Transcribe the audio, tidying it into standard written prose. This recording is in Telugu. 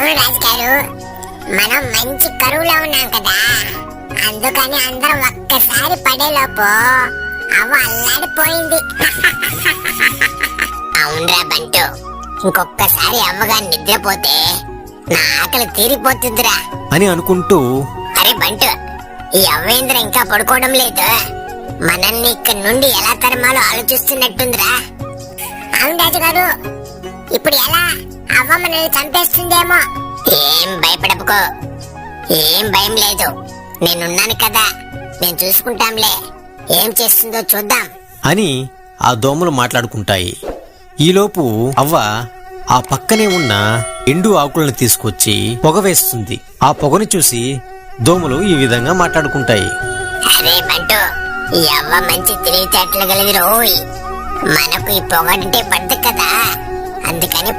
అవును రాజుగారు, మనం మంచి కరువులో ఉన్నాం కదా, అందుకని అందరం ఒక్కసారి పడేలోపు అవ్వ అల్లాడిపోయింది. అవునరా బంటు, ఇంకొక్కసారి అవ్వగా నిద్రపోతే నా ఆకలి తీరిపోతుందిరా అని అనుకుంటూ, అరే బంటు, ఈ అవ్వేంద్ర ఇంకా పడుకోవడం లేదు, మనల్ని ఇక్కడి నుండి ఎలా తరమాలో ఆలోచిస్తున్నట్టుందిరా. అవును రాజుగారు, ఇప్పుడు ఎలా? అవ్వ మనల్ని చంపేస్తుందేమో. ఏం భయపడపుకో, ఏం భయం లేదు, నేనున్నాను కదా, నేను చూసుకుంటాంలే, ఏం చేస్తుందో చూద్దాం అని ఆ దోమలు మాట్లాడుకుంటాయి. ఈలోపు అవ్వ ఆ పక్కనే ఉన్న ఎండు ఆకులను తీసుకొచ్చి పొగ వేస్తుంది. ఆ పొగను చూసి దోమలు ఈ విధంగా మాట్లాడుకుంటాయి. అరే బంటు, ఈ అవ్వ మంచి తెలివితేటలు కలిగి రోయ్, మనకు ఈ పొగంటే పడ్డ కదా, అందుకని